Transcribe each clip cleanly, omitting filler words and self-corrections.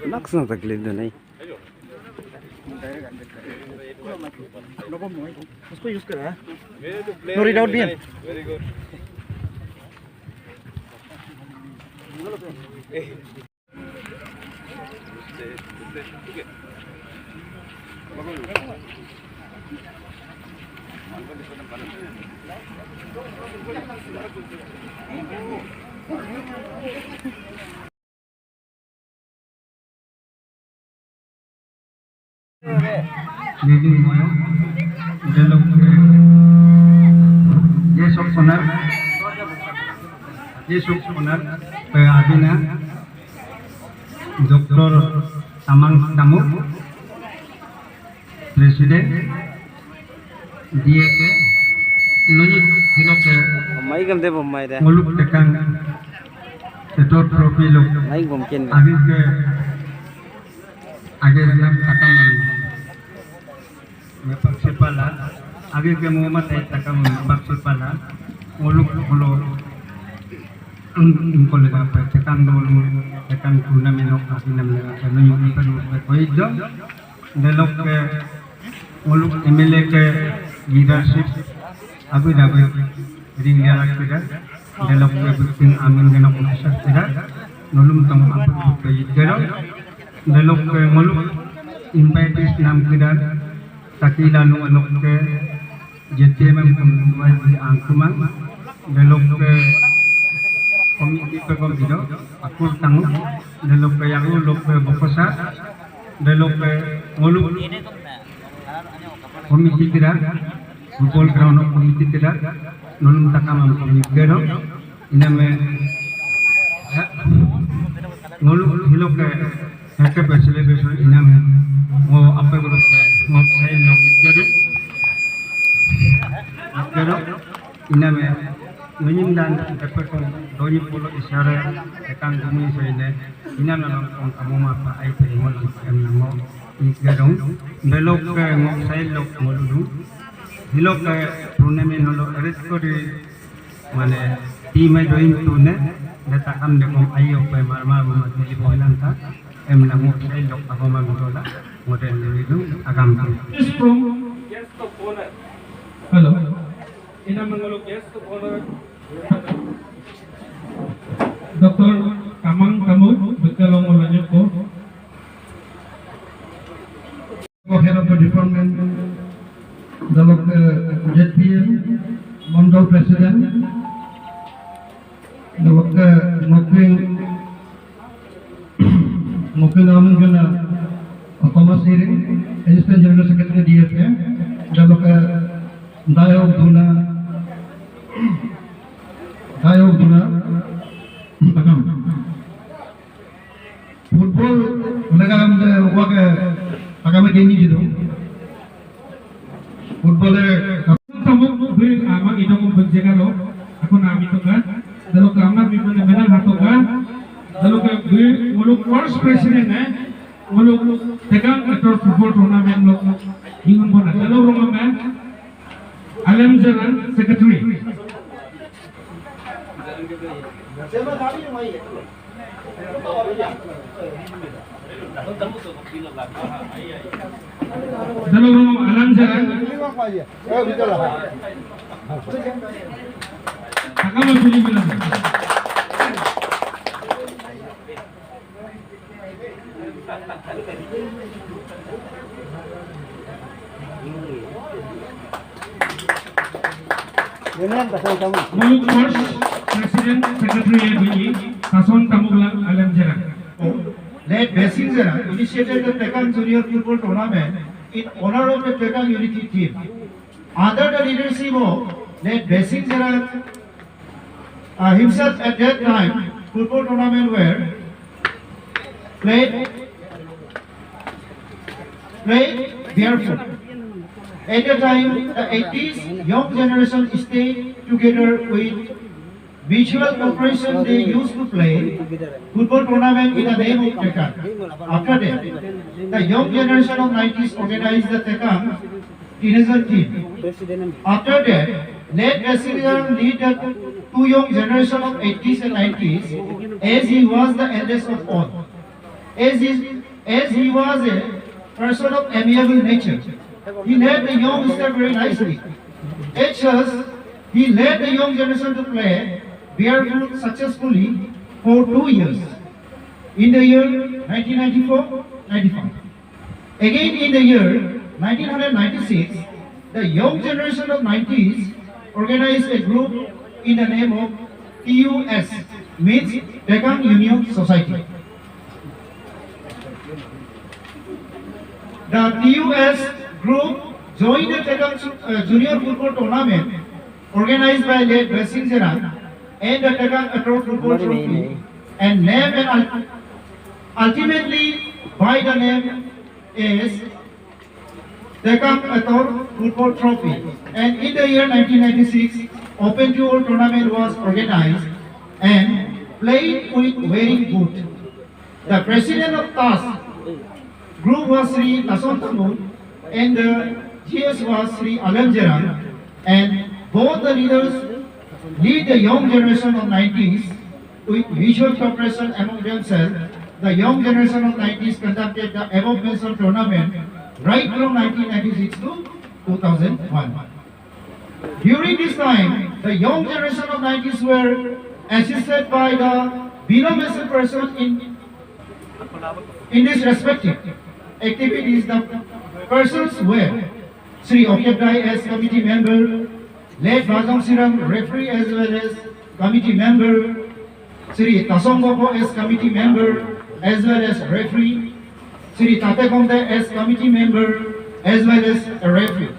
Max na taglit doon ay. उसको use करा no read out bien very good Leading Moyo, Yusuf Sonar, Abina, Dr. Amang Tamu, Presiden, DAK, Nunit Hinoke, Mai gam de bom mai da. Muluk Tekan, Setor Profilo, Mai gom ken. Abis ke आगे रंगम तकम में पक्षी पाला आगे के मोहम्मद है तकम पक्षी पाला वो लोग बोलो उनको लगा पे तकम दो तकम टूर्नामेंट हो काफी नाम लगा तो नहीं उन पर कोई जो दे लोग के वो लोग एमएलए के लीडरशिप अभी दावे रिंग लिया रखते हैं दे लोग के बुकिंग आमिन के नाम ऑफिसर तेरा नलुम तम आप के जरो Delok ke muluk impedis nam kidan takila nu alok ke JTM kumduai di angkuman delok ke komiti pe kombido akul tangu delok ke yang lok ke bokosa delok ke muluk komiti kidan football ground komiti kidan nulum takam komiti kidan iname muluk hilok ke Hake pesile beso ina me mo apa guru mo saya no gero ina me menyim dan dapat doni polo isyara tekan gumi saya ne ina me on kamu apa ai pe mo em mo gero belok ke mo saya lok mo dulu hilok ke tournament holo arrange kori mane team ai join tune datakam dekom ayo pe marma mo dili boilan ta em là một cái lộc ở hôm nay tôi đã một đền lưới đúng agam hello ina mengeluk yes to honor Dr. Amang Tamu berkelong melanjut ko head of the department dalok JPM Mandal President dalok Mungkin namun kena Thomas Iring, Assistant General Secretary DFM, jalur ke Dayog Duna, football negara kita wak agama ini gitu, football kamu beri amak itu pun berjaga lo, aku nami tu kan, jalur kamar bimane menang hatu kan. Lalu ke muluk first president muluk tegang atau football tournament lo hingan bona lalu rumah man alam jalan secretary Dalawang alam jalan. Akama pili bilang. Muluk First President Secretary ABE Sason Tamuglang Alam Jalan. Late Bessingera initiated the Tekang Junior Football Tournament in honor of the Tekang Unity team. Under the leadership of late Bessingera himself at that time, football tournament were played barefoot. At the time, the 80s young generation stayed together with visual cooperation. They used to play football tournament in the name of Tekang. After that, the young generation of 90s organized the Tekang teenager team. After that, late Bessingera lead the two young generation of 80s and 90s as he was the eldest of all. As he was a person of amiable nature, he led the youngster very nicely. At first, he led the young generation to play barefoot successfully for 2 years. In the year 1994-95. Again in the year 1996, the young generation of 90s organized a group in the name of TUS, means Tekang Union Society. The TUS group joined the Tekang Junior Football Tournament organized by late Bessingera and the Tekang Ator Football Trophy, and named and ultimately by the name is Tekang Ator Football Trophy. And in the year 1996, Open to All tournament was organized and played with wearing boot. The president of TAS group was Sri Nason Tamul and the GS was Sri Alam Jalan, and both the leaders lead the young generation of 90s with visual cooperation among themselves. The young generation of 90s conducted the above mentioned tournament right from 1996 to 2001. During this time, the young generation of 90s were assisted by the below mentioned person in this respective activities. The persons were Sri Okebdai as committee member, late Bajang Siram referee as well as committee member, Sri Tasongoko as committee member as well as referee, Sri Tatekomde as committee member as well as a referee.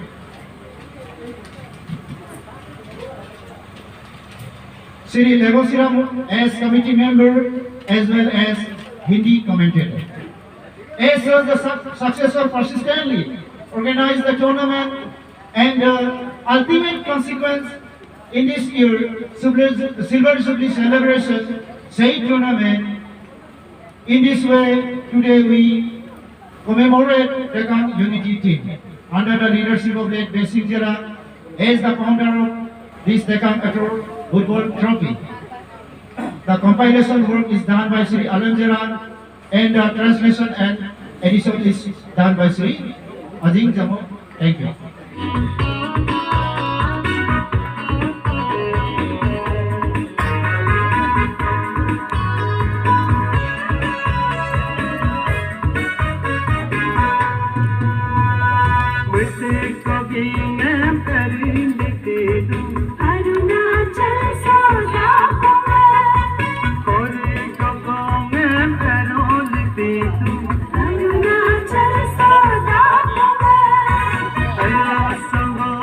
Sri Legosiram as committee member as well as Hindi commentator. As such, the successor persistently organized the tournament, and the ultimate consequence in this year Silver Jubilee celebration, said tournament. In this way, today we commemorate the Tekang Unity team under the leadership of late Bessingera as the founder of this Tekang Ator Football Trophy. The compilation work is done by Sri Alam Jalan, and the translation and edition is done by Sri Ajing Jamo. Thank you. Sangha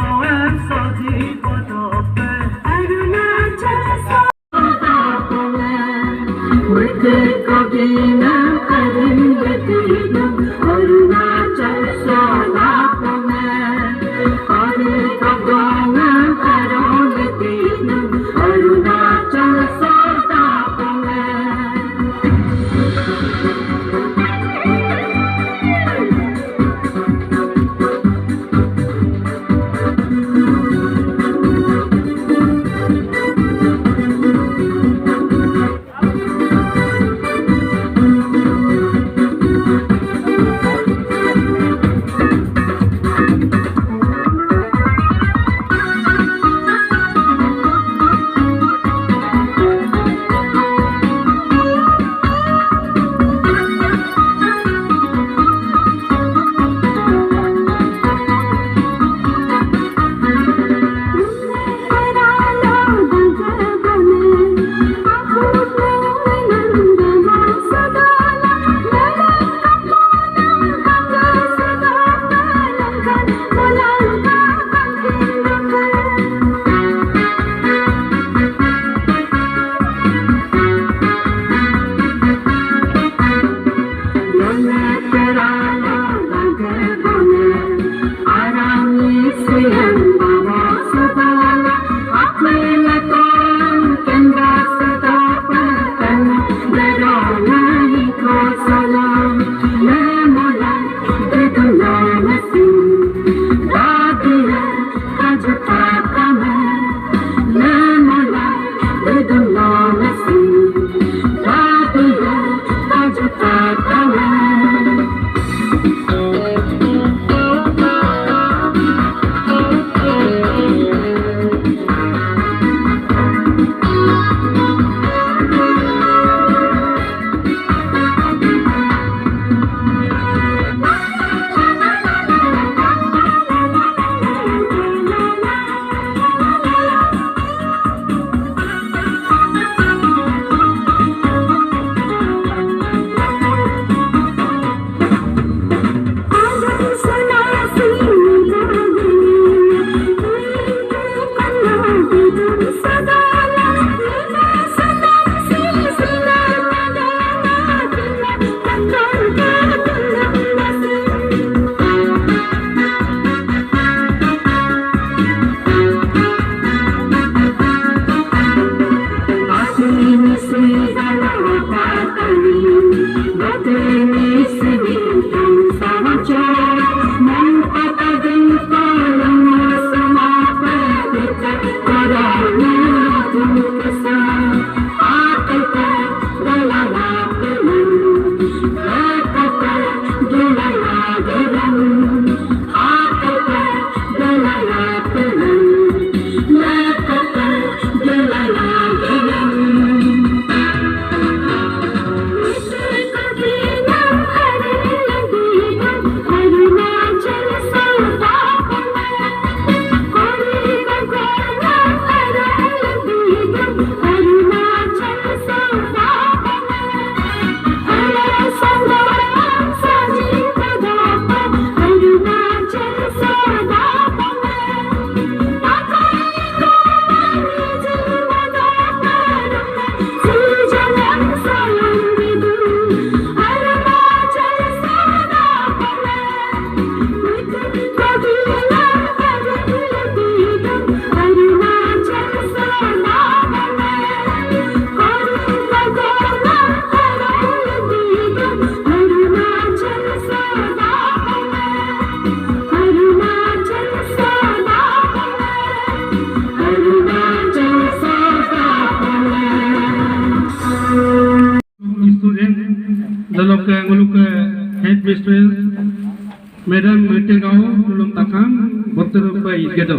Madam Metegao belum takam betul baik gitu.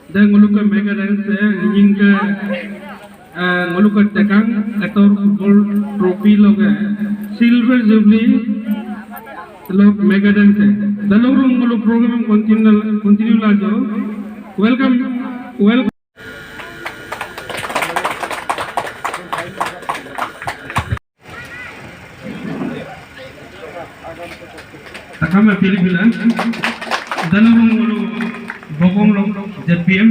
Dan nguluka mega dance hingga nguluka takang atau gold trophy loga silver jubilee log mega dance. Dalam nguluk program continue lajo. Welcome. Takam pilih bilang dalam nguluk bokong long JPM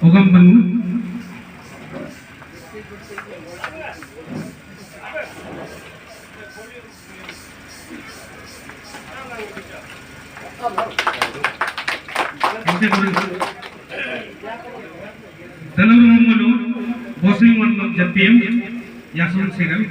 ogam bangun dalam nguluk bossing one long JPM Yasun Segal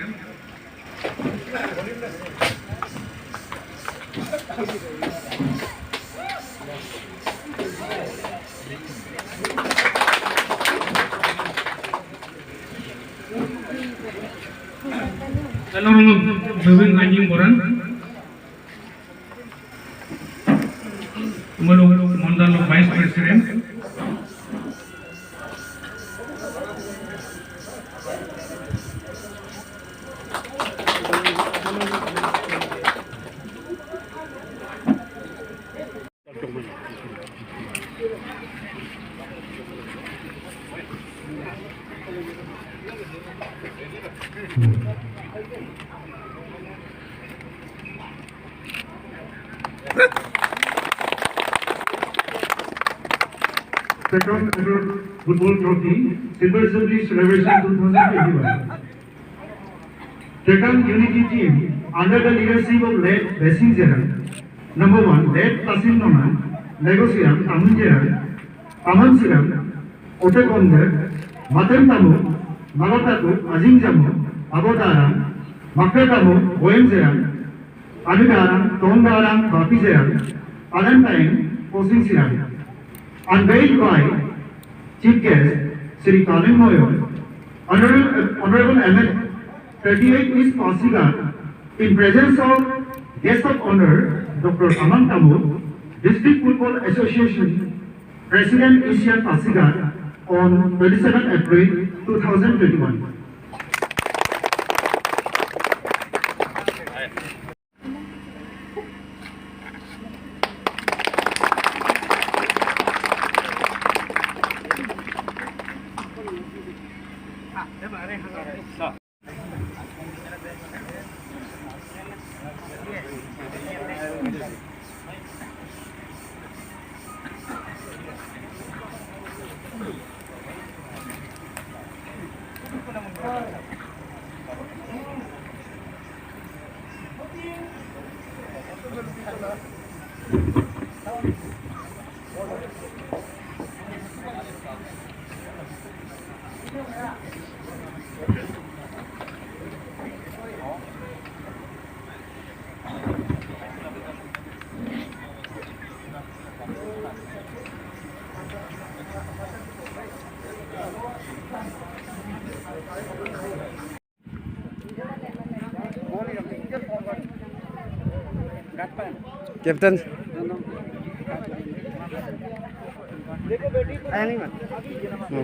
Kalau bawang anjing orang, malu mandan vice president, second ever football trophy, Silver Jubilee Celebration 2021. Second unity team under the leadership of late Blessing Zeran. Number 1, late Tasim Noman, Negosiam, Amun Zeran, Aman Siram, Otekonde, Matan Tamu, Malatatu, Azim Jamu, Abodaram, Makatamu, Oem Zeran, Adudaram, Tondaram, Bapi Zeran, Adantayim, Posing Siram. Unveiled by Chief Guest Sri Colin Moyo, Honorable Ahmed 38 East Pasigat, in presence of Guest of Honor Dr. Aman Tamu, District Football Association President Asian Pasigat on 27 April 2021. Captain.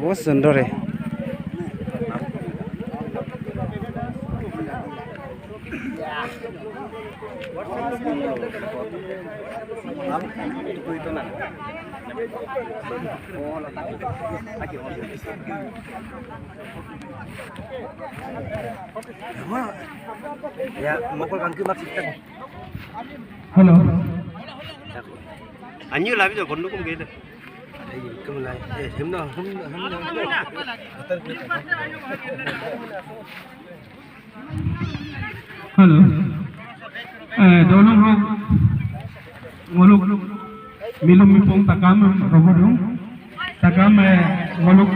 बहुत सुंदर है। Ya, mau kan ke maksudnya. Hello. Anju lah bisa kondo kum gitu. Kemulai. Hemna. Hello. Dono ho ngoluk milum mipong takam robodong takam ngoluk